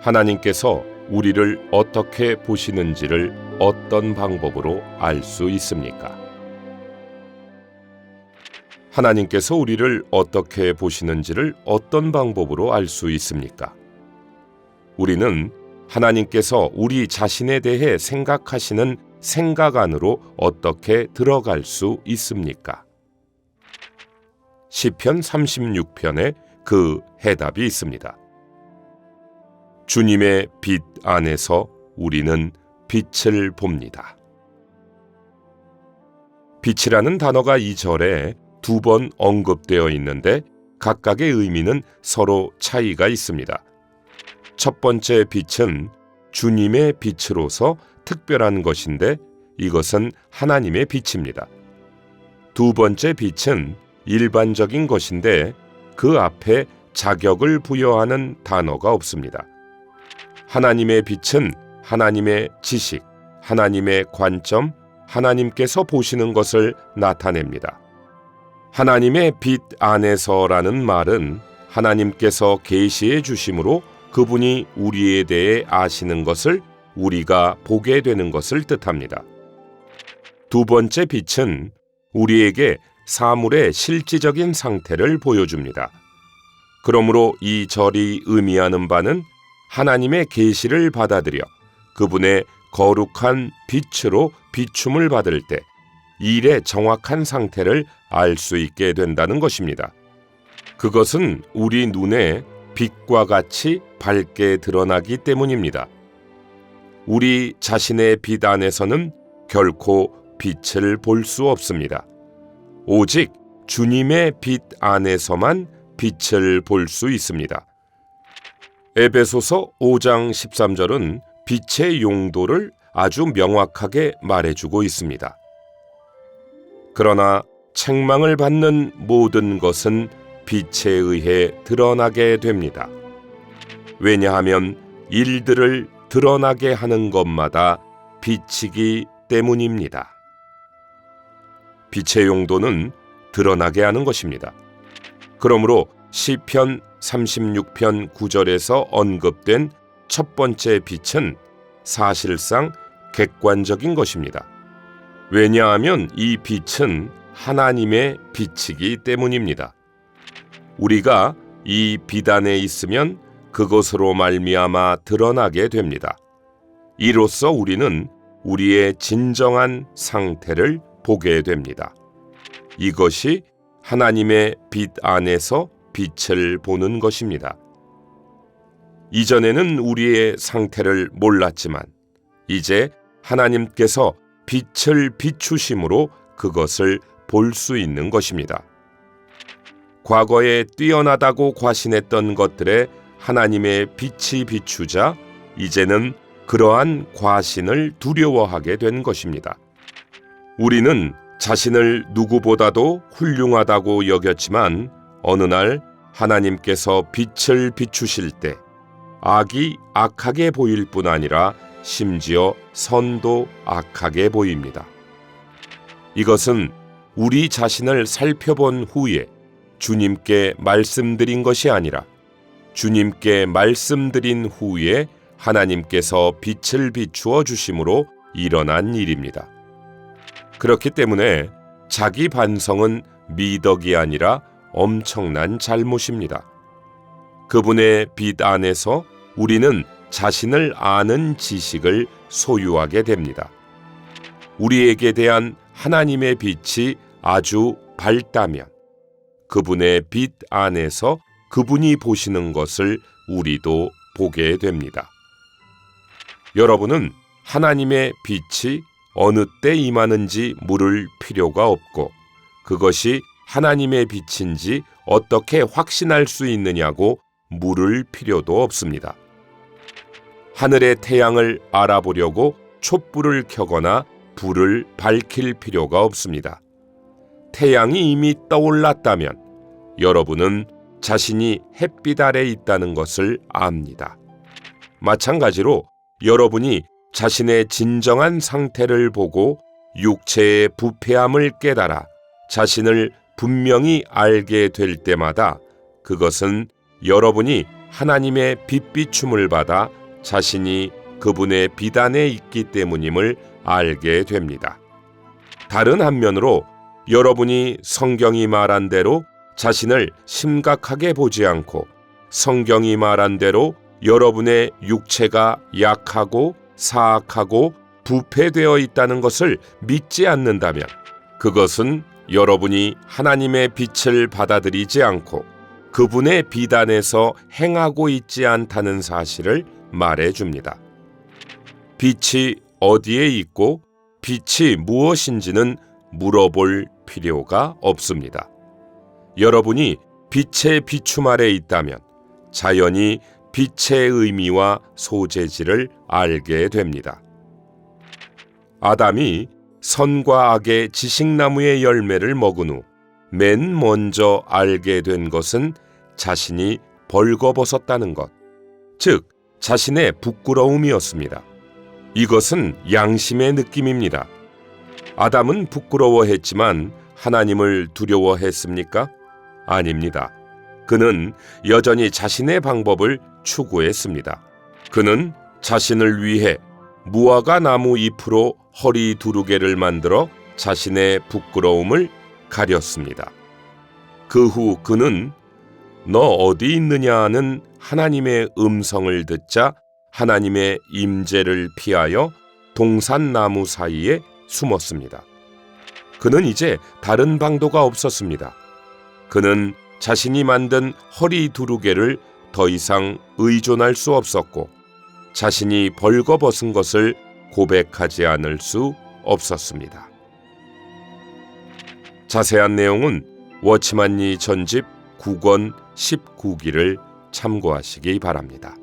하나님께서 우리를 어떻게 보시는지를 어떤 방법으로 알 수 있습니까? 하나님께서 우리를 어떻게 보시는지를 어떤 방법으로 알 수 있습니까? 우리는 하나님께서 우리 자신에 대해 생각하시는 생각 안으로 어떻게 들어갈 수 있습니까? 시편 36편에 그 해답이 있습니다. 주님의 빛 안에서 우리는 빛을 봅니다. 빛이라는 단어가 이 절에 2번 언급되어 있는데 각각의 의미는 서로 차이가 있습니다. 첫 번째 빛은 주님의 빛으로서 특별한 것인데 이것은 하나님의 빛입니다. 두 번째 빛은 일반적인 것인데 그 앞에 자격을 부여하는 단어가 없습니다. 하나님의 빛은 하나님의 지식, 하나님의 관점, 하나님께서 보시는 것을 나타냅니다. 하나님의 빛 안에서라는 말은 하나님께서 계시해 주심으로 그분이 우리에 대해 아시는 것을 우리가 보게 되는 것을 뜻합니다. 두 번째 빛은 우리에게 사물의 실질적인 상태를 보여줍니다. 그러므로 이 절이 의미하는 바는 하나님의 계시를 받아들여 그분의 거룩한 빛으로 비춤을 받을 때 일의 정확한 상태를 알 수 있게 된다는 것입니다. 그것은 우리 눈에 빛과 같이 밝게 드러나기 때문입니다. 우리 자신의 빛 안에서는 결코 빛을 볼 수 없습니다. 오직 주님의 빛 안에서만 빛을 볼 수 있습니다. 에베소서 5장 13절은 빛의 용도를 아주 명확하게 말해주고 있습니다. 그러나 책망을 받는 모든 것은 빛에 의해 드러나게 됩니다. 왜냐하면 일들을 드러나게 하는 것마다 빛이기 때문입니다. 빛의 용도는 드러나게 하는 것입니다. 그러므로 시편 36편 9절에서 언급된 첫 번째 빛은 사실상 객관적인 것입니다. 왜냐하면 이 빛은 하나님의 빛이기 때문입니다. 우리가 이 빛 안에 있으면 그것으로 말미암아 드러나게 됩니다. 이로써 우리는 우리의 진정한 상태를 보게 됩니다. 이것이 하나님의 빛 안에서 빛을 보는 것입니다. 이전에는 우리의 상태를 몰랐지만 이제 하나님께서 빛을 비추심으로 그것을 볼 수 있는 것입니다. 과거에 뛰어나다고 과신했던 것들에 하나님의 빛이 비추자 이제는 그러한 과신을 두려워하게 된 것입니다. 우리는 자신을 누구보다도 훌륭하다고 여겼지만 어느 날 하나님께서 빛을 비추실 때 악이 악하게 보일 뿐 아니라 심지어 선도 악하게 보입니다. 이것은 우리 자신을 살펴본 후에 주님께 말씀드린 것이 아니라 주님께 말씀드린 후에 하나님께서 빛을 비추어 주심으로 일어난 일입니다. 그렇기 때문에 자기 반성은 미덕이 아니라 엄청난 잘못입니다. 그분의 빛 안에서 우리는 자신을 아는 지식을 소유하게 됩니다. 우리에게 대한 하나님의 빛이 아주 밝다면 그분의 빛 안에서 그분이 보시는 것을 우리도 보게 됩니다. 여러분은 하나님의 빛이 어느 때 임하는지 물을 필요가 없고 그것이 하나님의 빛인지 어떻게 확신할 수 있느냐고 물을 필요도 없습니다. 하늘의 태양을 알아보려고 촛불을 켜거나 불을 밝힐 필요가 없습니다. 태양이 이미 떠올랐다면 여러분은 자신이 햇빛 아래 있다는 것을 압니다. 마찬가지로 여러분이 자신의 진정한 상태를 보고 육체의 부패함을 깨달아 자신을 분명히 알게 될 때마다 그것은 여러분이 하나님의 빛비춤을 받아 자신이 그분의 비단에 있기 때문임을 알게 됩니다. 다른 한면으로 여러분이 성경이 말한 대로 자신을 심각하게 보지 않고 성경이 말한 대로 여러분의 육체가 약하고 사악하고 부패되어 있다는 것을 믿지 않는다면 그것은 여러분이 하나님의 빛을 받아들이지 않고 그분의 비단에서 행하고 있지 않다는 사실을 말해줍니다. 빛이 어디에 있고 빛이 무엇인지는 물어볼 필요가 없습니다. 여러분이 빛의 비춤 아래 있다면 자연히 빛의 의미와 소재지를 알게 됩니다. 아담이 선과 악의 지식나무의 열매를 먹은 후 맨 먼저 알게 된 것은 자신이 벌거벗었다는 것, 즉 자신의 부끄러움이었습니다. 이것은 양심의 느낌입니다. 아담은 부끄러워했지만 하나님을 두려워했습니까? 아닙니다. 그는 여전히 자신의 방법을 추구했습니다. 그는 자신을 위해 무화과 나무 잎으로 허리 두루개를 만들어 자신의 부끄러움을 가렸습니다. 그 후 그는 너 어디 있느냐는 하나님의 음성을 듣자 하나님의 임재를 피하여 동산나무 사이에 숨었습니다. 그는 이제 다른 방도가 없었습니다. 그는 자신이 만든 허리 두루개를 더 이상 의존할 수 없었고 자신이 벌거벗은 것을 고백하지 않을 수 없었습니다. 자세한 내용은 워치만리 전집 9권 19기를 참고하시기 바랍니다.